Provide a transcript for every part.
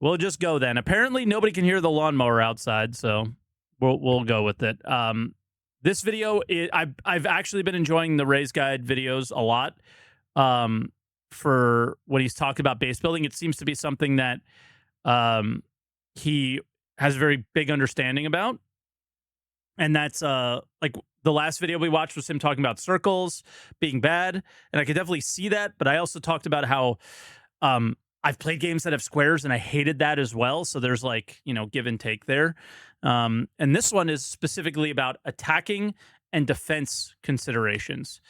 We'll just go then. Apparently, nobody can hear the lawnmower outside, so we'll go with it. This video, I've actually been enjoying the Raise Guide videos a lot. For when he's talking about base building, it seems to be something that he has a very big understanding about, and that's like the last video we watched was him talking about circles being bad, and I could definitely see that. But I also talked about how I've played games that have squares, and I hated that as well. So there's like, give and take there. And this one is specifically about attacking and defense considerations.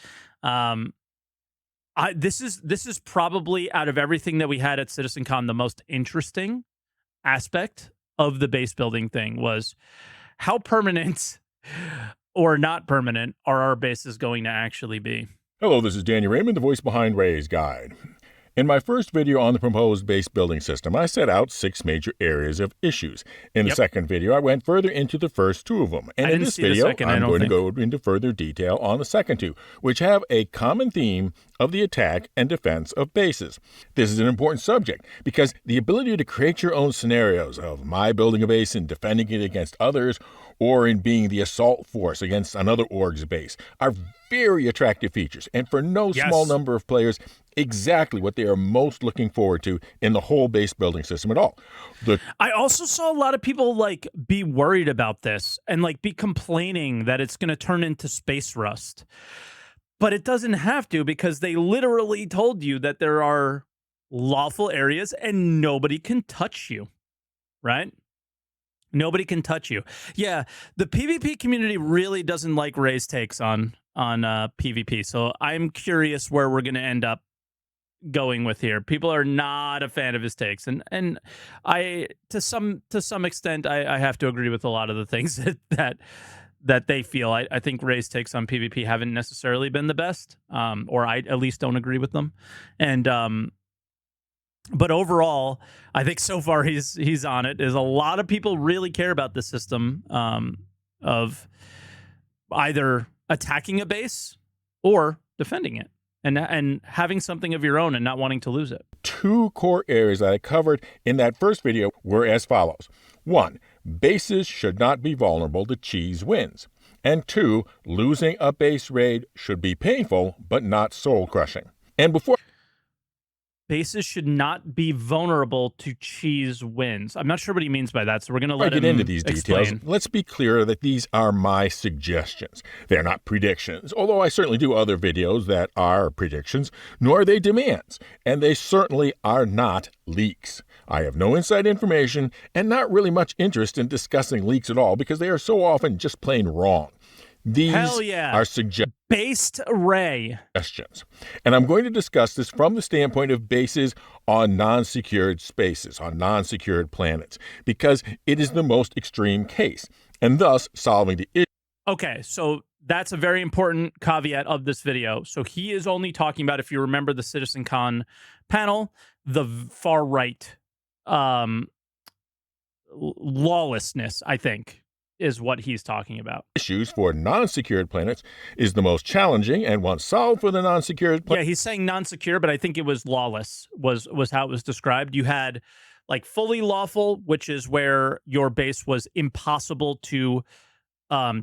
This is probably, out of everything that we had at CitizenCon, the most interesting aspect of the base building thing was how permanent or not permanent are our bases going to actually be. Hello, this is Danny Raymond, the voice behind Raise Guide. In my first video on the proposed base building system, I set out 6 major areas of issues. In the second video, I went further into the first 2 of them. And in this video, I'm going to go into further detail on the second 2, which have a common theme of the attack and defense of bases. This is an important subject because the ability to create your own scenarios of my building a base and defending it against others, or in being the assault force against another org's base, are very attractive features, and for no small number of players, exactly what they are most looking forward to in the whole base building system at all. I also saw a lot of people be worried about this and be complaining that it's going to turn into space rust. But it doesn't have to, because they literally told you that there are lawful areas and nobody can touch you, right? Nobody can touch you. Yeah, the PvP community really doesn't like Ray's takes on PvP. So I'm curious where we're going to end up going with here. People are not a fan of his takes, and I to some extent I have to agree with a lot of the things that they feel. I think Ray's takes on PvP haven't necessarily been the best, or I at least don't agree with them, and but overall, I think so far he's on it. There's a lot of people really care about the system of either attacking a base or defending it, and having something of your own and not wanting to lose it. 2 core areas that I covered in that first video were as follows. 1, bases should not be vulnerable to cheese wins. And 2, losing a base raid should be painful, but not soul-crushing. And before... Bases should not be vulnerable to cheese wins. I'm not sure what he means by that, so we're going to let him get into these details. Explain. Let's be clear that these are my suggestions. They're not predictions, although I certainly do other videos that are predictions, nor are they demands, and they certainly are not leaks. I have no inside information and not really much interest in discussing leaks at all because they are so often just plain wrong. These are based Ray suggestions. And I'm going to discuss this from the standpoint of bases on non-secured spaces, on non-secured planets, because it is the most extreme case, and thus solving the issue. Okay, so that's a very important caveat of this video. So he is only talking about, if you remember the CitizenCon panel, the far right lawlessness, I think, is what he's talking about. Issues for non-secured planets is the most challenging, and once solved for the non-secured Yeah, he's saying non-secure, but I think it was lawless was how it was described. You had fully lawful, which is where your base was impossible to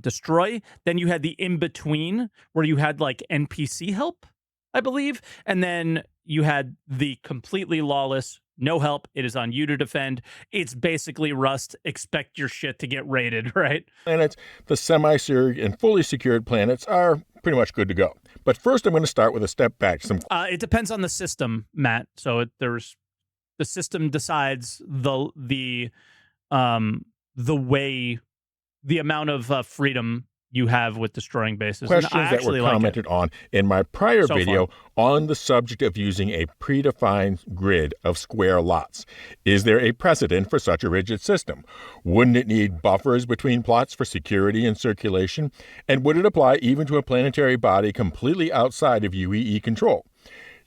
destroy. Then you had the in-between, where you had NPC help, I believe. And then you had the completely lawless, no help. It is on you to defend. It's basically Rust. Expect your shit to get raided, right? Planets, the semi-secured and fully secured planets are pretty much good to go. But first, I'm going to start with a step back. It depends on the system, Matt. So the system decides the way, the amount of freedom you have with destroying bases. Questions that were commented on in my prior video on the subject of using a predefined grid of square lots. Is there a precedent for such a rigid system? Wouldn't it need buffers between plots for security and circulation? And would it apply even to a planetary body completely outside of UEE control?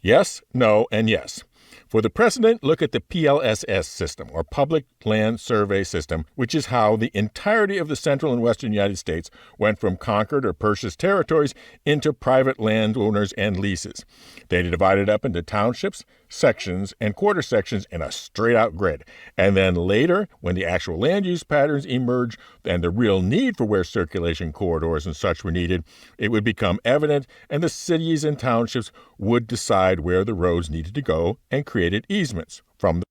Yes, no, and yes. For the precedent, look at the PLSS system, or Public Land Survey System, which is how the entirety of the central and western United States went from conquered or purchased territories into private landowners and leases. They divided up into townships, sections and quarter sections in a straight-out grid. And then later, when the actual land use patterns emerge and the real need for where circulation corridors and such were needed, it would become evident, and the cities and townships would decide where the roads needed to go and created easements from the...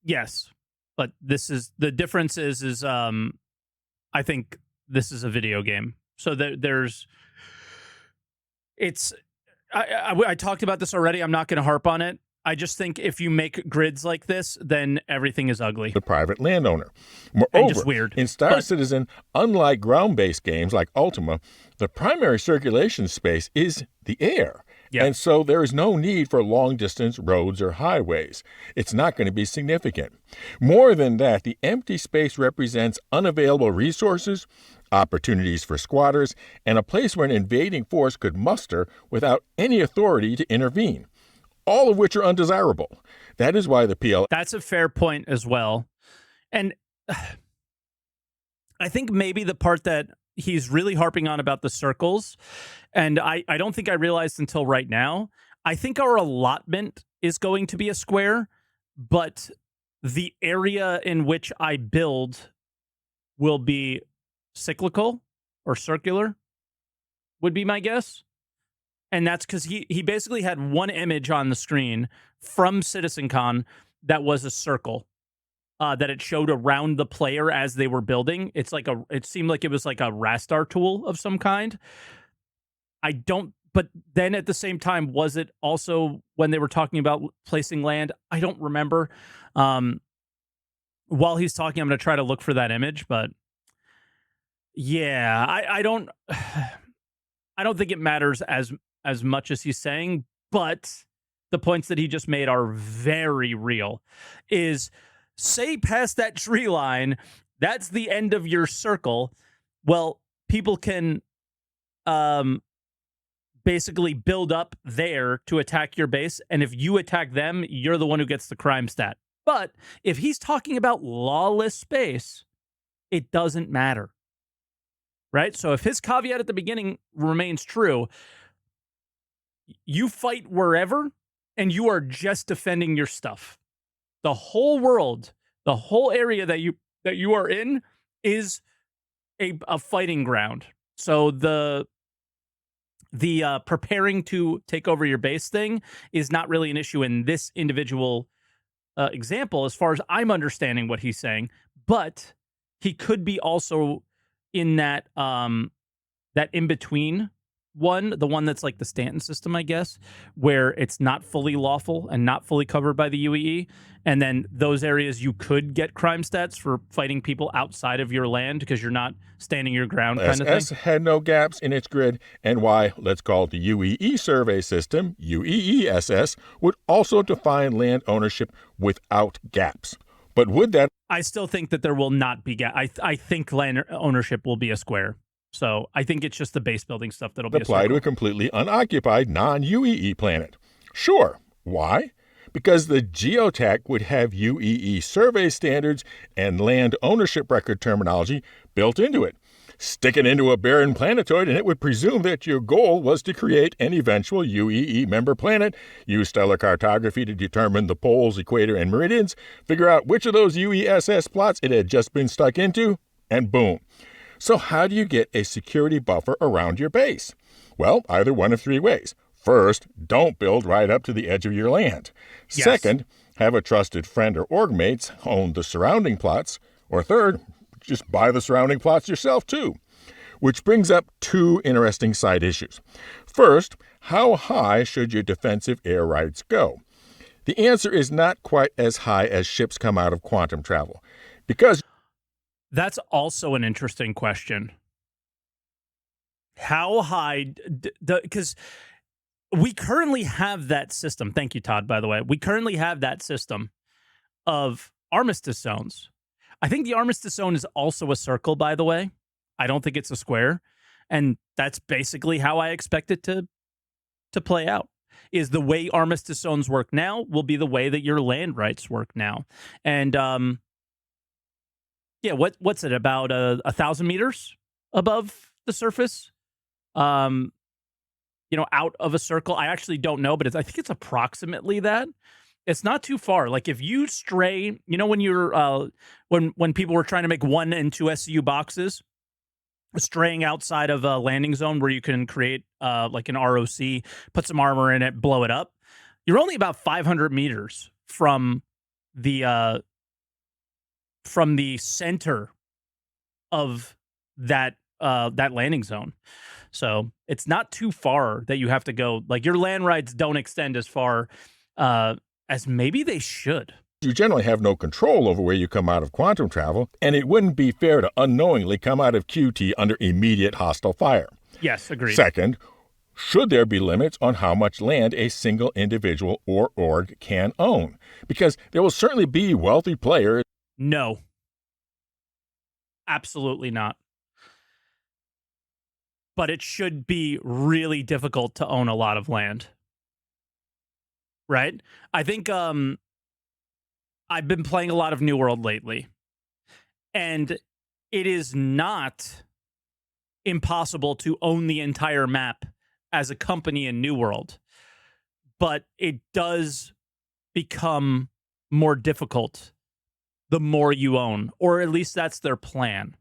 Yes, but this is the difference is I think this is a video game. So I talked about this already. I'm not going to harp on it. I just think if you make grids like this, then everything is ugly. The private landowner. Moreover, and just weird. In Star Citizen, unlike ground-based games like Ultima, the primary circulation space is the air. Yep. And so there is no need for long-distance roads or highways. It's not going to be significant. More than that, the empty space represents unavailable resources, opportunities for squatters, and a place where an invading force could muster without any authority to intervene, all of which are undesirable. That is why the PL... That's a fair point as well. And I think maybe the part that he's really harping on about the circles, and I don't think I realized until right now, I think our allotment is going to be a square, but the area in which I build will be cyclical or circular, would be my guess. And that's because he basically had one image on the screen from CitizenCon that was a circle that it showed around the player as they were building. It seemed like it was like a rastar tool of some kind. But then at the same time, was it also when they were talking about placing land? I don't remember. While he's talking, I'm going to try to look for that image, but yeah, I don't think it matters as much as he's saying, but the points that he just made are very real. Is say past that tree line, that's the end of your circle. Well, people can basically build up there to attack your base, and if you attack them, you're the one who gets the crime stat. But if he's talking about lawless space, it doesn't matter. Right? So if his caveat at the beginning remains true, you fight wherever, and you are just defending your stuff. The whole world, the whole area that you are in is a fighting ground. So the preparing to take over your base thing is not really an issue in this individual example, as far as I'm understanding what he's saying. But he could be also in that that in between one, the one that's like the Stanton system, I guess, where it's not fully lawful and not fully covered by the UEE. And then those areas you could get crime stats for fighting people outside of your land because you're not standing your ground kind of thing. SS had no gaps in its grid, and why, let's call it the UEE survey system, UEESS, would also define land ownership without gaps. But would that... I still think that there will not be gaps. I think land ownership will be a square. So I think it's just the base building stuff that'll be apply to a completely unoccupied non-UEE planet. Sure. Why? Because the geotech would have UEE survey standards and land ownership record terminology built into it. Stick it into a barren planetoid and it would presume that your goal was to create an eventual UEE member planet, use stellar cartography to determine the poles, equator, and meridians, figure out which of those UESS plots it had just been stuck into, and boom. So how do you get a security buffer around your base? Well, either one of three ways. First, don't build right up to the edge of your land. Yes. Second, have a trusted friend or org mates own the surrounding plots. Or third, just buy the surrounding plots yourself too. Which brings up two interesting side issues. First, how high should your defensive air rights go? The answer is not quite as high as ships come out of quantum travel. Because... That's also an interesting question. How high? Because we currently have that system. Thank you, Todd, by the way. We currently have that system of armistice zones. I think the armistice zone is also a circle, by the way. I don't think it's a square. And that's basically how I expect it to play out. Is the way armistice zones work now will be the way that your land rights work now. And, yeah, what's it, about 1,000 meters above the surface? Out of a circle. I actually don't know, but I think it's approximately that. It's not too far. Like if you stray, you know, when you're when people were trying to make 1 and 2 SCU boxes, straying outside of a landing zone where you can create like an ROC, put some armor in it, blow it up. You're only about 500 meters from the center of that landing zone. So it's not too far that you have to go. Like your land rights don't extend as far as maybe they should. You generally have no control over where you come out of quantum travel, and it wouldn't be fair to unknowingly come out of QT under immediate hostile fire. Yes, agreed. Second, should there be limits on how much land a single individual or org can own? Because there will certainly be wealthy players. No. Absolutely not. But it should be really difficult to own a lot of land. Right? I think I've been playing a lot of New World lately. And it is not impossible to own the entire map as a company in New World. But it does become more difficult the more you own, or at least that's their plan.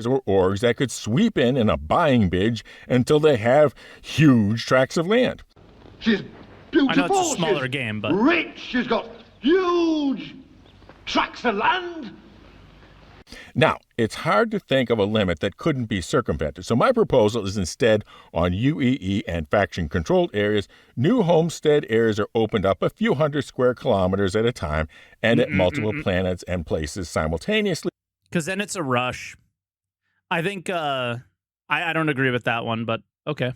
Or orgs that could sweep in a buying bid until they have huge tracts of land. She's beautiful. I know it's a smaller game, but rich. She's got huge tracts of land. Now, it's hard to think of a limit that couldn't be circumvented, so my proposal is instead on UEE and faction-controlled areas, new homestead areas are opened up a few hundred square kilometers at a time and at multiple planets and places simultaneously. Because then it's a rush. I think I don't agree with that one, but okay.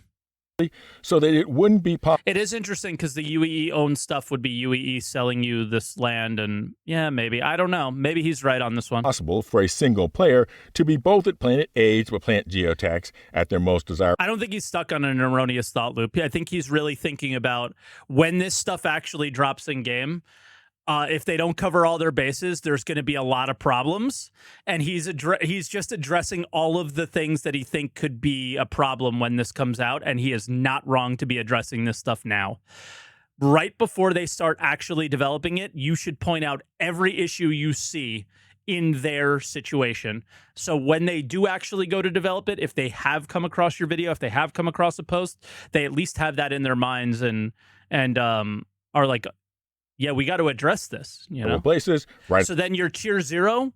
So that it wouldn't be possible. It is interesting because the UEE owned stuff would be UEE selling you this land, and yeah, maybe. I don't know. Maybe he's right on this one. Possible for a single player to be both at planet age but plant geotags at their most desirable. I don't think he's stuck on an erroneous thought loop. I think he's really thinking about when this stuff actually drops in game. If they don't cover all their bases, there's going to be a lot of problems. And he's just addressing all of the things that he think could be a problem when this comes out. And he is not wrong to be addressing this stuff now. Right before they start actually developing it, you should point out every issue you see in their situation. So when they do actually go to develop it, if they have come across your video, if they have come across a post, they at least have that in their minds and are like, yeah, we got to address this, you know. Places, right. So then your tier 0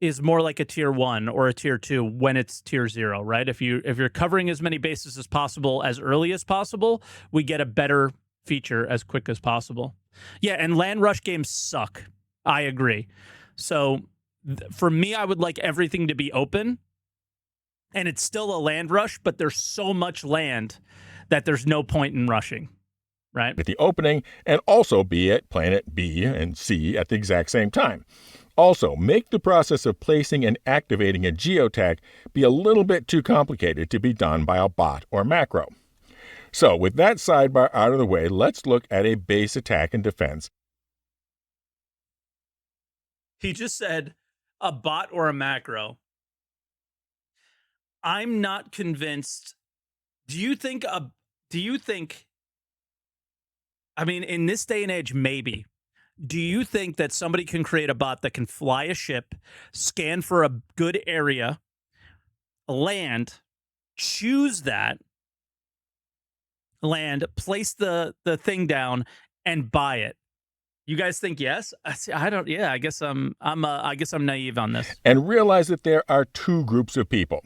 is more like a tier 1 or a tier 2 when it's tier 0, right? If you're covering as many bases as possible as early as possible, we get a better feature as quick as possible. Yeah, and land rush games suck. I agree. So for me, I would like everything to be open, and it's still a land rush, but there's so much land that there's no point in rushing. Right. At the opening, and also be at planet B and C at the exact same time. Also, make the process of placing and activating a geotag be a little bit too complicated to be done by a bot or macro. So, with that sidebar out of the way, let's look at a base attack and defense. He just said a bot or a macro. I'm not convinced. Do you think I mean, in this day and age, maybe. Do you think that somebody can create a bot that can fly a ship, scan for a good area, land, choose that land, place the thing down, and buy it? You guys think yes? I don't. Yeah, I guess I'm naive on this. And realize that there are two groups of people.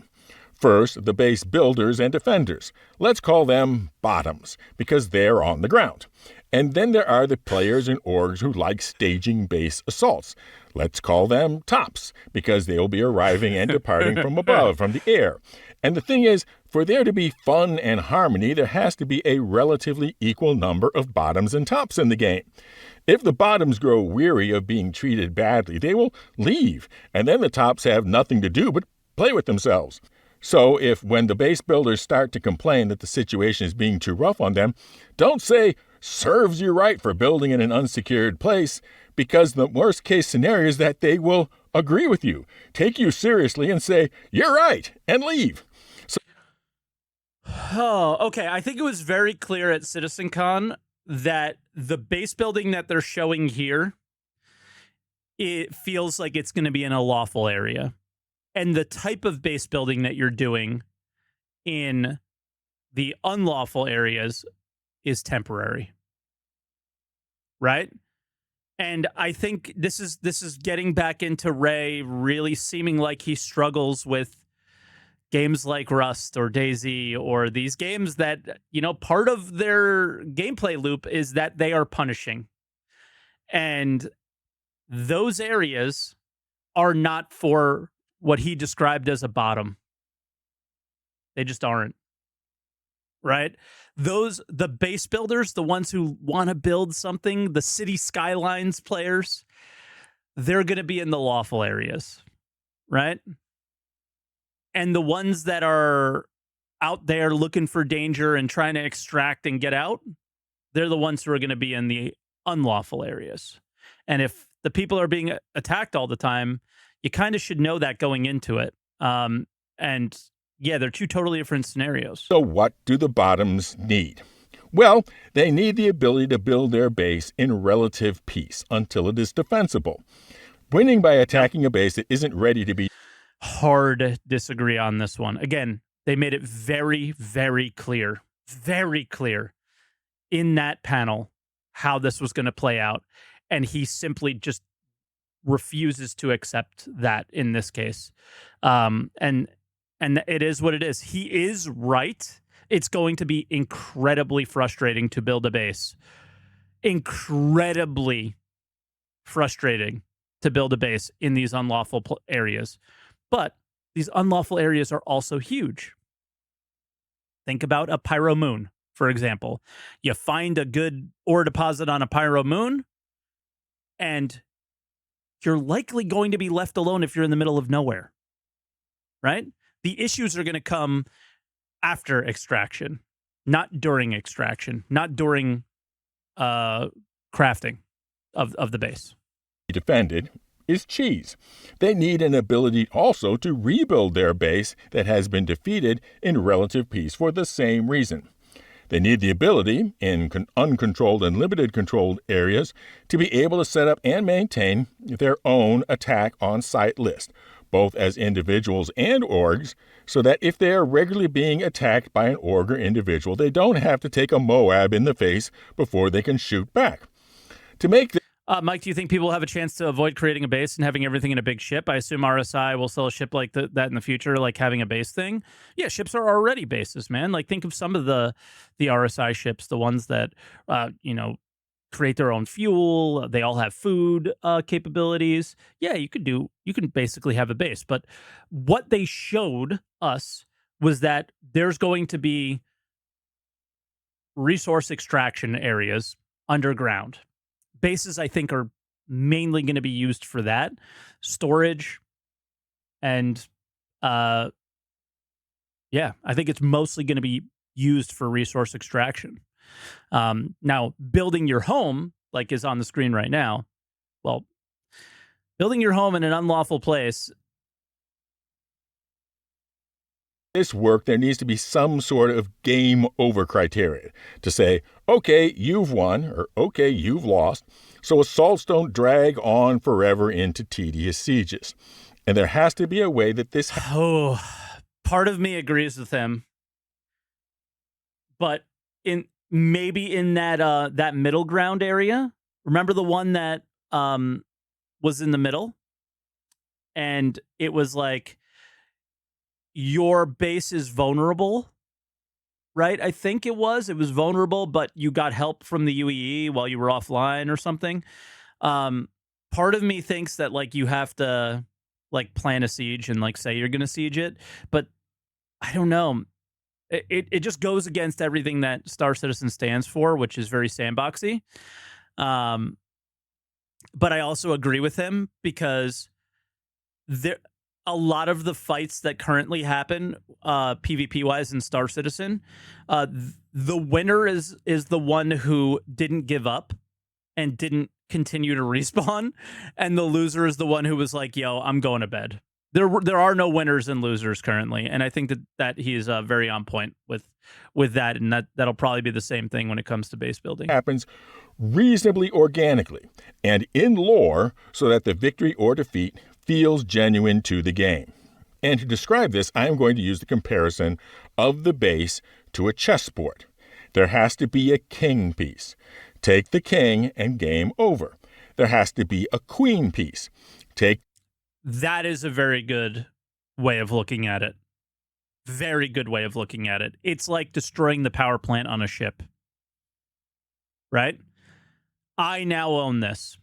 First, the base builders and defenders. Let's call them bottoms, because they're on the ground. And then there are the players and orgs who like staging base assaults. Let's call them tops, because they'll be arriving and departing from above, from the air. And the thing is, for there to be fun and harmony, there has to be a relatively equal number of bottoms and tops in the game. If the bottoms grow weary of being treated badly, they will leave, and then the tops have nothing to do but play with themselves. So if when the base builders start to complain that the situation is being too rough on them, don't say, serves you right for building in an unsecured place, because the worst case scenario is that they will agree with you, take you seriously and say, you're right, and leave. Oh, okay. I think it was very clear at CitizenCon that the base building that they're showing here, it feels like it's going to be in a lawful area. And the type of base building that you're doing in the unlawful areas is temporary. Right? And I think this is getting back into Ray really seeming like he struggles with games like Rust or DayZ or these games that, part of their gameplay loop is that they are punishing. And those areas are not for what he described as a bottom. They just aren't. Right? The base builders, the ones who want to build something, the city skylines players, they're going to be in the lawful areas, right? And the ones that are out there looking for danger and trying to extract and get out, they're the ones who are going to be in the unlawful areas. And if the people are being attacked all the time, you kind of should know that going into it. And yeah, they're two totally different scenarios. So what do the bottoms need? Well, they need the ability to build their base in relative peace until it is defensible. Winning by attacking a base that isn't ready to be... Hard disagree on this one. Again, they made it very, very clear in that panel how this was going to play out. And he simply just refuses to accept that in this case. And it is what it is. He is right. It's going to be incredibly frustrating to build a base. Incredibly frustrating to build a base in these unlawful areas. But these unlawful areas are also huge. Think about a pyro moon, for example. You find a good ore deposit on a pyro moon, and you're likely going to be left alone if you're in the middle of nowhere. Right? The issues are going to come after extraction, not during extraction, not during crafting of the base. Defended is cheese. They need an ability also to rebuild their base that has been defeated in relative peace for the same reason. They need the ability, in uncontrolled and limited controlled areas, to be able to set up and maintain their own attack on-site list, both as individuals and orgs, so that if they are regularly being attacked by an org or individual, they don't have to take a Moab in the face before they can shoot back. To make Mike, do you think people have a chance to avoid creating a base and having everything in a big ship? I assume RSI will sell a ship like that in the future, like having a base thing. Yeah, ships are already bases, man. Like think of some of the RSI ships, the ones that create their own fuel. They all have food capabilities. Yeah, you can basically have a base. But what they showed us was that there's going to be resource extraction areas underground. Bases, I think, are mainly going to be used for that. Storage and, I think it's mostly going to be used for resource extraction. Now, building your home, like is on the screen right now, well, building your home in an unlawful place. This work, there needs to be some sort of game over criteria to say, okay, you've won, or okay, you've lost, so assaults don't drag on forever into tedious sieges. And there has to be a way that this... Part of me agrees with him. But maybe in that middle ground area, remember the one that was in the middle? And it was like, your base is vulnerable, right? I think it was vulnerable, but you got help from the UEE while you were offline or something. Part of me thinks that like you have to like plan a siege and like say you're going to siege it, but I don't know. It just goes against everything that Star Citizen stands for, which is very sandboxy. But I also agree with him because a lot of the fights that currently happen, PvP wise in Star Citizen, the winner is the one who didn't give up and didn't continue to respawn, and the loser is the one who was like, "Yo, I'm going to bed. there are no winners and losers currently, and I think that he is very on point with that, and that'll probably be the same thing when it comes to base building. Happens reasonably organically and in lore so that the victory or defeat feels genuine to the game. And to describe this, I am going to use the comparison of the base to a chessboard. There has to be a king piece. Take the king and game over. There has to be a queen piece. That is a very good way of looking at it. Very good way of looking at it. It's like destroying the power plant on a ship. Right? I now own this.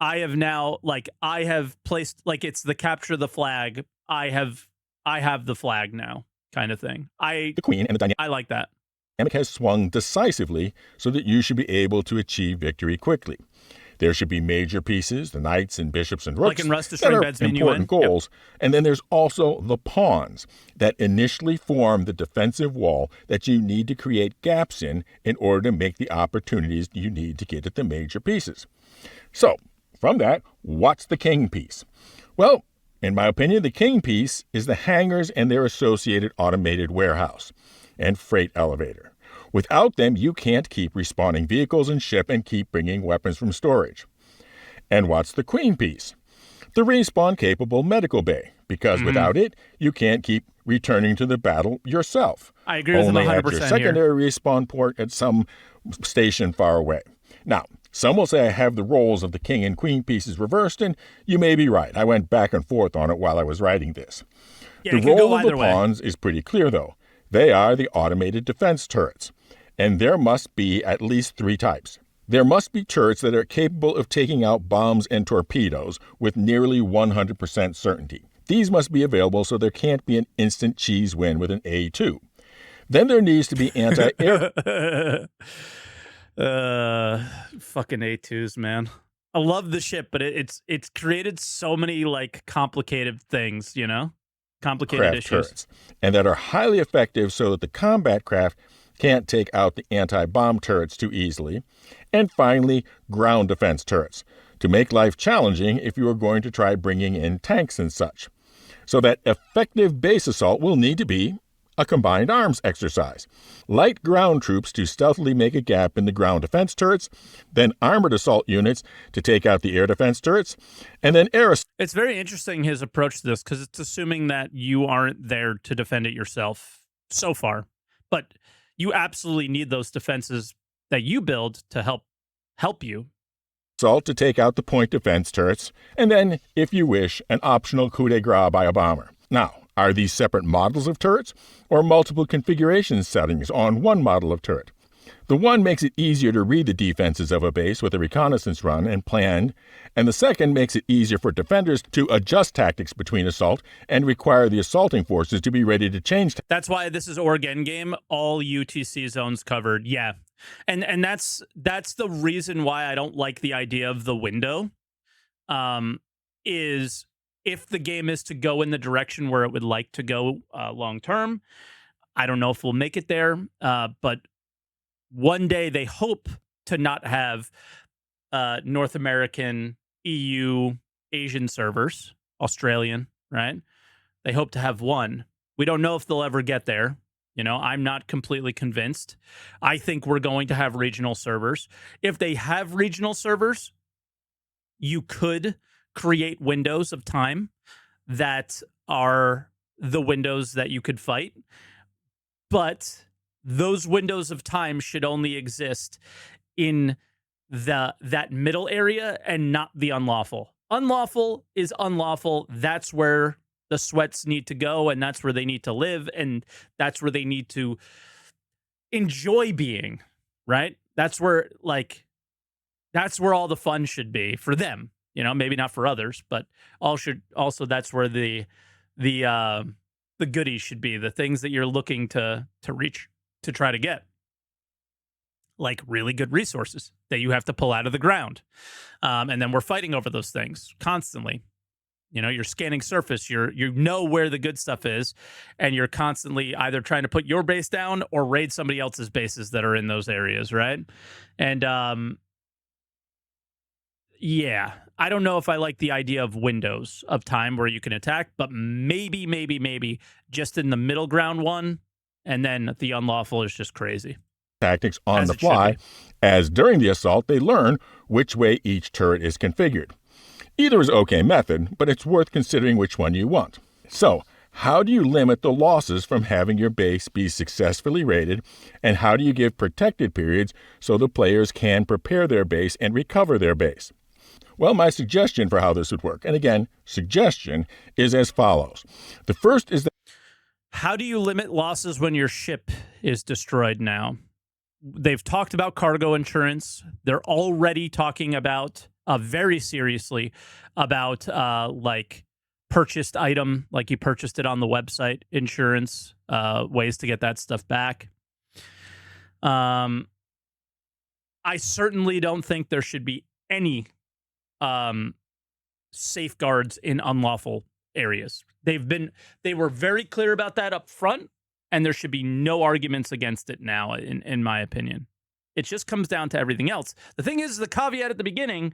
I have placed, like, it's the capture the flag. I have the flag now, kind of thing. The queen and the I like that. dynamic has swung decisively so that you should be able to achieve victory quickly. There should be major pieces, the knights and bishops and rooks, like in Rust to that String are Beds mean you important win. goals. Yep. And then there's also the pawns that initially form the defensive wall that you need to create gaps in order to make the opportunities you need to get at the major pieces. So, from that, what's the king piece? Well, in my opinion, the king piece is the hangars and their associated automated warehouse and freight elevator. Without them, you can't keep respawning vehicles and ship and keep bringing weapons from storage. And what's the queen piece? The respawn-capable medical bay, because without it, you can't keep returning to the battle yourself. I agree with him 100% Only at your secondary respawn port at some station far away. Now, some will say I have the roles of the king and queen pieces reversed, and you may be right. I went back and forth on it while I was writing this. Yeah, The role of the pawns is pretty clear, though. They are the automated defense turrets. And there must be at least 3 types. There must be turrets that are capable of taking out bombs and torpedoes with nearly 100% certainty. These must be available so there can't be an instant cheese win with an A2. Then there needs to be anti-air... fucking A2s, man. I love the ship, but it's created so many, like, complicated things, you know? Complicated issues. Turrets, and that are highly effective so that the combat craft can't take out the anti-bomb turrets too easily. And finally, ground defense turrets, to make life challenging if you are going to try bringing in tanks and such. So that effective base assault will need to be a combined arms exercise. Light ground troops to stealthily make a gap in the ground defense turrets, then armored assault units to take out the air defense turrets, and then air... It's very interesting, his approach to this, because it's assuming that you aren't there to defend it yourself so far. But you absolutely need those defenses that you build to help you. Assault to take out the point defense turrets, and then, if you wish, an optional coup de grace by a bomber. Now, are these separate models of turrets, or multiple configuration settings on one model of turret? The one makes it easier to read the defenses of a base with a reconnaissance run and planned, and the second makes it easier for defenders to adjust tactics between assault and require the assaulting forces to be ready to change. That's why this is Oregon game, all UTC zones covered. Yeah. And that's the reason why I don't like the idea of the window. Is if the game is to go in the direction where it would like to go long term, I don't know if we'll make it there, but one day they hope to not have North American, EU, Asian servers, Australian, right? They hope to have one. We don't know if they'll ever get there. You know, I'm not completely convinced. I think we're going to have regional servers. If they have regional servers, you could create windows of time that are the windows that you could fight. But those windows of time should only exist in that middle area and not the unlawful. Unlawful is unlawful. That's where the sweats need to go, and that's where they need to live, and that's where they need to enjoy being, right? That's where all the fun should be for them. You know, maybe not for others, but also that's where the goodies should be, the things that you're looking to reach, to try to get, like really good resources that you have to pull out of the ground. And then we're fighting over those things constantly. You know, you're scanning surface, you know where the good stuff is, and you're constantly either trying to put your base down or raid somebody else's bases that are in those areas, right? And Yeah. I don't know if I like the idea of windows of time where you can attack, but maybe just in the middle ground one, and then the unlawful is just crazy. Tactics on As the it should fly, be. as during the assault they learn which way each turret is configured. Either is okay method, but it's worth considering which one you want. So, how do you limit the losses from having your base be successfully raided, and how do you give protected periods so the players can prepare their base and recover their base? Well, my suggestion for how this would work, and again, suggestion, is as follows. The first is that How do you limit losses when your ship is destroyed now? They've talked about cargo insurance. They're already talking about very seriously about like purchased item, like you purchased it on the website, insurance, ways to get that stuff back. I certainly don't think there should be any safeguards in unlawful areas. They were very clear about that up front, and there should be no arguments against it now, in my opinion. It just comes down to everything else. The thing is, the caveat at the beginning,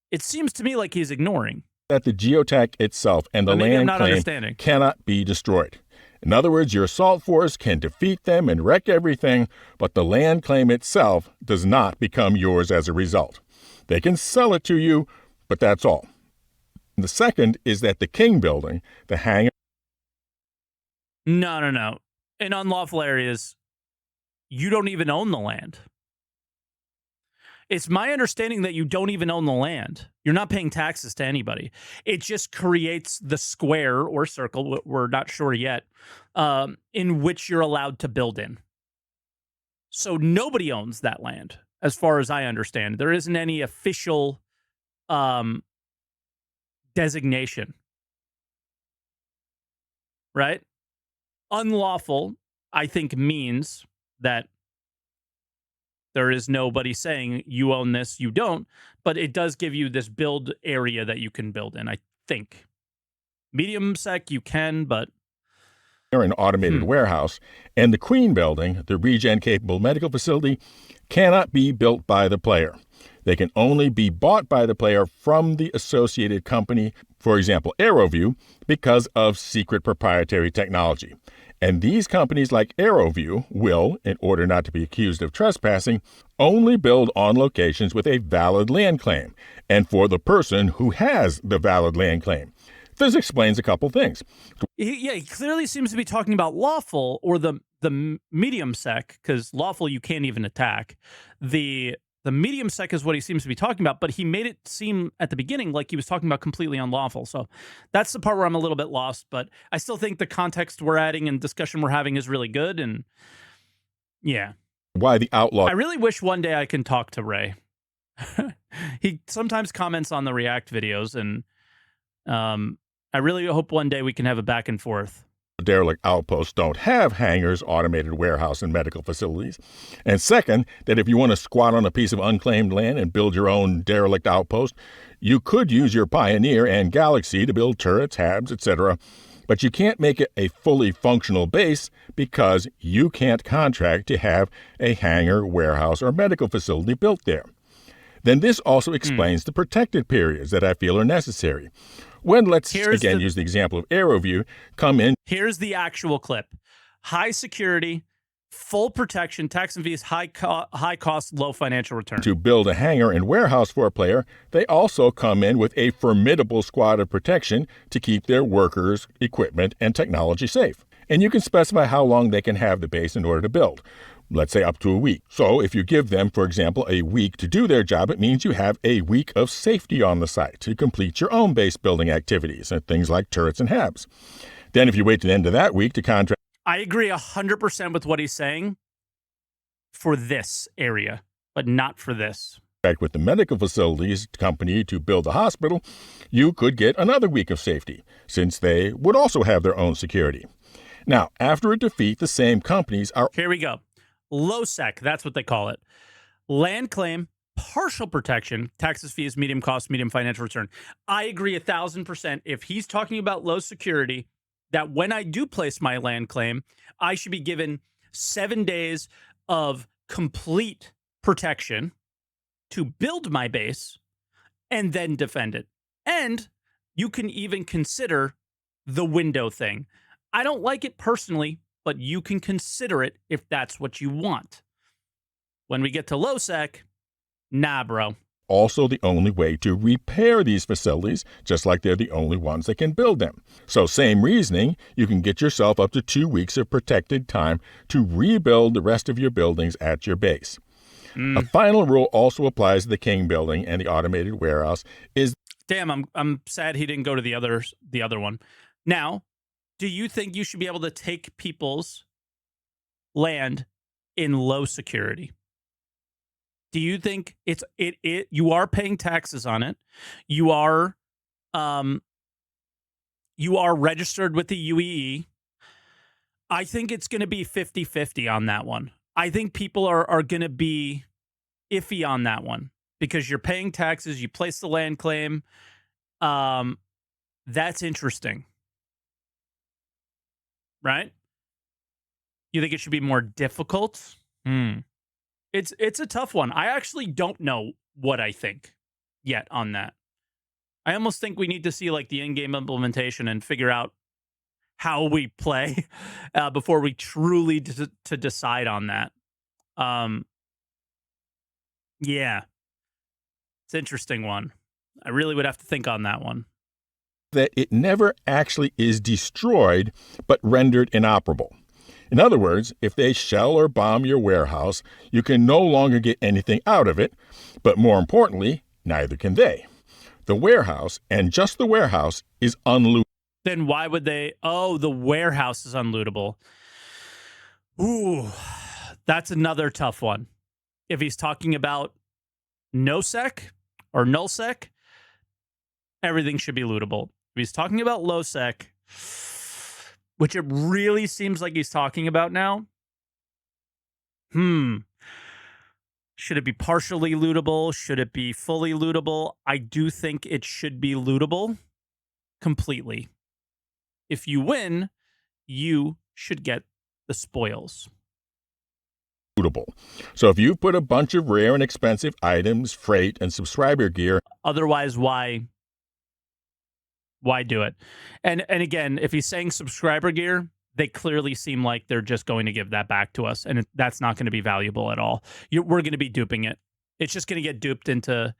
it seems to me like he's ignoring. the geotech itself and the Maybe I'm land not claim understanding. cannot be destroyed. In other words, your assault force can defeat them and wreck everything, but the land claim itself does not become yours as a result. They can sell it to you, but that's all. The second is that the King building, the hangar, No. In unlawful areas, you don't even own the land. It's my understanding that you don't even own the land. You're not paying taxes to anybody. It just creates the square or circle, we're not sure yet, in which you're allowed to build in. So nobody owns that land, as far as I understand. There isn't any official designation. Right? Unlawful, I think, means that there is nobody saying you own this, you don't, but it does give you this build area that you can build in, I think. Medium sec, you can, but an automated warehouse, and the Queen building, the regen-capable medical facility, cannot be built by the player. They can only be bought by the player from the associated company, for example, AeroView, because of secret proprietary technology. And these companies like AeroView will, in order not to be accused of trespassing, only build on locations with a valid land claim, and for the person who has the valid land claim. This explains a couple things. he clearly seems to be talking about lawful or the medium sec, because lawful you can't even attack. The medium sec is what he seems to be talking about, but he made it seem at the beginning like he was talking about completely unlawful. So that's the part where I'm a little bit lost, but I still think the context we're adding and discussion we're having is really good. And yeah. Why the outlaw? I really wish one day I can talk to Ray. He sometimes comments on the React videos, and I really hope one day we can have a back and forth. Derelict outposts don't have hangars, automated warehouse, and medical facilities. And second, that if you want to squat on a piece of unclaimed land and build your own derelict outpost, you could use your Pioneer and Galaxy to build turrets, habs, etc., but you can't make it a fully functional base because you can't contract to have a hangar, warehouse, or medical facility built there. Then this also explains the protected periods that I feel are necessary. When, let's again use the example of AeroView, come in. Here's the actual clip. High security, full protection, tax and fees, high cost, low financial return. To build a hangar and warehouse for a player, they also come in with a formidable squad of protection to keep their workers, equipment, and technology safe. And you can specify how long they can have the base in order to build. Let's say up to a week. So if you give them, for example, a week to do their job, it means you have a week of safety on the site to complete your own base building activities and things like turrets and habs. Then if you wait to the end of that week to contract. I agree 100% with what he's saying for this area, but not for this. With the medical facilities company to build the hospital, you could get another week of safety, since they would also have their own security. Now, after a defeat, the same companies are. Here we go. Low sec, that's what they call it. Land claim, partial protection, taxes, fees, medium cost, medium financial return. I agree 1,000%. If he's talking about low security, that when I do place my land claim, I should be given 7 days of complete protection to build my base and then defend it. And you can even consider the window thing. I don't like it personally, but you can consider it if that's what you want. When we get to low sec, nah, bro. Also the only way to repair these facilities, just like they're the only ones that can build them. So same reasoning, you can get yourself up to 2 weeks of protected time to rebuild the rest of your buildings at your base. A final rule also applies to the king building and the automated warehouse is... Damn, I'm sad he didn't go to the other one. Now, do you think you should be able to take people's land in low security? Do you think you are paying taxes on it? You are registered with the UEE. I think it's going to be 50-50 on that one. I think people are going to be iffy on that one because you're paying taxes, you place the land claim. That's interesting. Right? You think it should be more difficult? It's a tough one. I actually don't know what I think yet on that. I almost think we need to see like the in-game implementation and figure out how we play before we truly to decide on that. Yeah, it's an interesting one. I really would have to think on that one. That it never actually is destroyed, but rendered inoperable. In other words, if they shell or bomb your warehouse, you can no longer get anything out of it, but more importantly, neither can they. The warehouse, and just the warehouse, is unlootable. Then why would they? Oh, the warehouse is unlootable. Ooh, that's another tough one. If he's talking about no sec or null sec, everything should be lootable. If he's talking about low sec, which it really seems like he's talking about now, should it be partially lootable? Should it be fully lootable? I do think it should be lootable completely. If you win, you should get the spoils. So if you put a bunch of rare and expensive items, freight, and subscriber gear... Otherwise, why do it? And again, if he's saying subscriber gear, they clearly seem like they're just going to give that back to us, and that's not going to be valuable at all. We're going to be duping it. It's just going to get duped into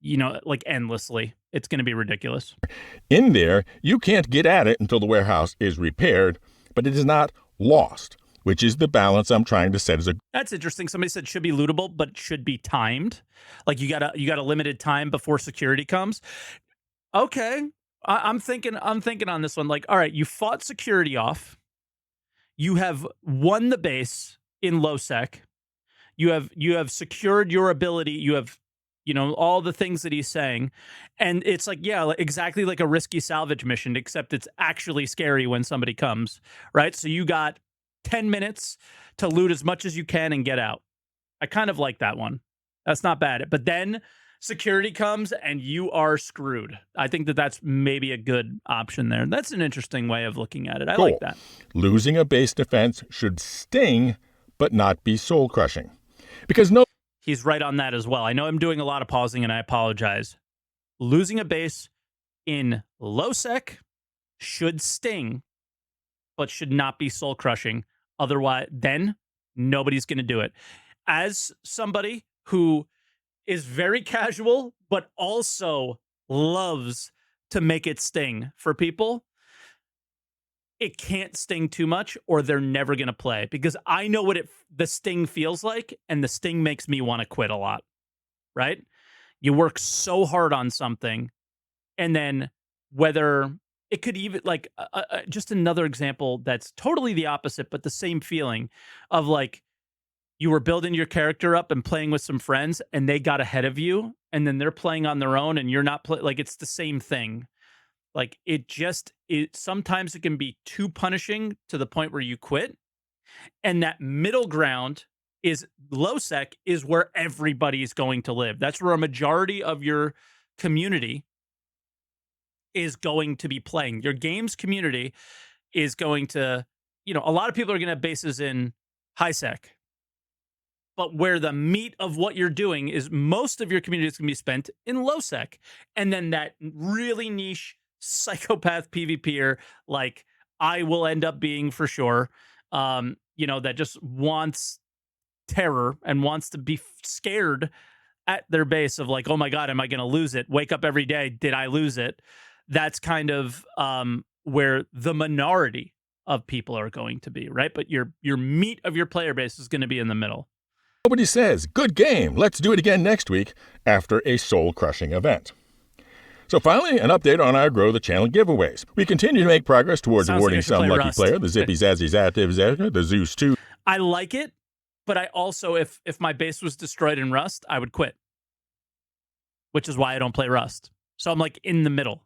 like endlessly. It's going to be ridiculous. In there, you can't get at it until the warehouse is repaired, but it is not lost, which is the balance I'm trying to set as a... That's interesting. Somebody said should be lootable, but should be timed. Like you got a limited time before security comes. Okay. I'm thinking on this one. Like, all right, you fought security off. You have won the base in low sec. You have secured your ability. You have, all the things that he's saying. And it's like, yeah, exactly like a risky salvage mission, except it's actually scary when somebody comes, right? So you got 10 minutes to loot as much as you can and get out. I kind of like that one. That's not bad. But then security comes and you are screwed. I think that's maybe a good option there. That's an interesting way of looking at it. I like that. Losing a base defense should sting, but not be soul crushing. Because he's right on that as well. I know I'm doing a lot of pausing and I apologize. Losing a base in low sec should sting, but should not be soul crushing. Otherwise, then nobody's going to do it. As somebody who is very casual, but also loves to make it sting for people, it can't sting too much or they're never going to play, because I know what the sting feels like, and the sting makes me want to quit a lot, right? You work so hard on something, and then whether it could even like just another example that's totally the opposite, but the same feeling of like you were building your character up and playing with some friends and they got ahead of you and then they're playing on their own and you're not like it's the same thing. Like sometimes it can be too punishing to the point where you quit. And that middle ground is low sec is where everybody's going to live. That's where a majority of your community is going to be playing. Your games community is going to, a lot of people are going to have bases in high sec. but where the meat of what you're doing is most of your community is going to be spent in low sec. And then that really niche psychopath PvPer, like I will end up being for sure, that just wants terror and wants to be scared at their base of like, oh my God, am I going to lose it? Wake up every day. Did I lose it? That's kind of where the minority of people are going to be, right? But your meat of your player base is going to be in the middle. Nobody says, good game, let's do it again next week after a soul-crushing event. So finally, an update on our Grow the Channel giveaways. We continue to make progress towards awarding some lucky player, the Zippy Zazzy Zativ Zerka, the Zeus 2. I like it, but I also, if my base was destroyed in Rust, I would quit, which is why I don't play Rust. So I'm like in the middle,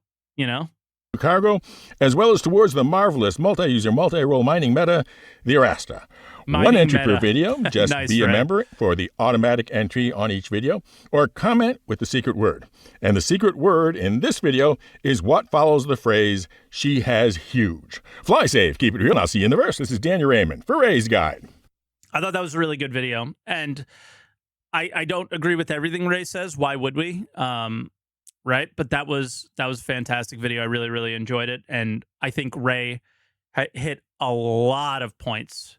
Cargo, as well as towards the marvelous multi-user, multi-role mining meta, the Arasta. One entry per video, just nice, be a member for the automatic entry on each video, or comment with the secret word. And the secret word in this video is what follows the phrase, she has huge. Fly safe, keep it real, and I'll see you in the verse. This is Daniel Raymond for Ray's Guide. I thought that was a really good video, and I don't agree with everything Ray says. Why would we? Right? But that was a fantastic video. I really, really enjoyed it. And I think Ray hit a lot of points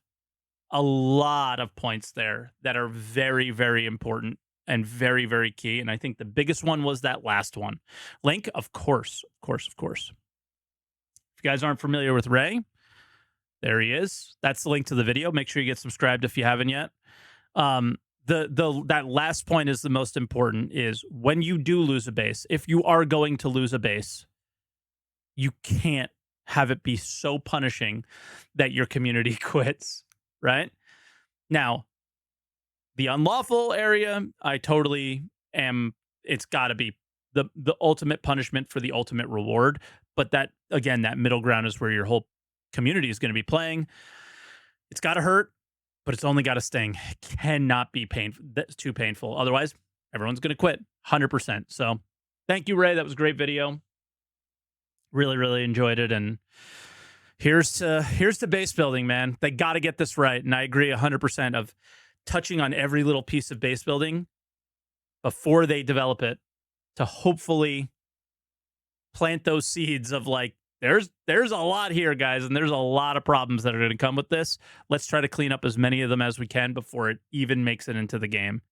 there that are very, very important and very, very key. And I think the biggest one was that last one. Link, of course. If you guys aren't familiar with Ray, there he is. That's the link to the video. Make sure you get subscribed if you haven't yet. That last point is the most important, is when you do lose a base, if you are going to lose a base, you can't have it be so punishing that your community quits, right? Now, the unlawful area, I totally am, it's got to be the ultimate punishment for the ultimate reward. But that, again, that middle ground is where your whole community is going to be playing. It's got to hurt, but it's only got to sting. It cannot be painful. That's too painful. Otherwise, everyone's going to quit 100%. So thank you, Ray. That was a great video. Really, really enjoyed it. And here's to base building, man. They got to get this right. And I agree 100% of touching on every little piece of base building before they develop it to hopefully plant those seeds of like, there's a lot here, guys, and there's a lot of problems that are going to come with this. Let's try to clean up as many of them as we can before it even makes it into the game.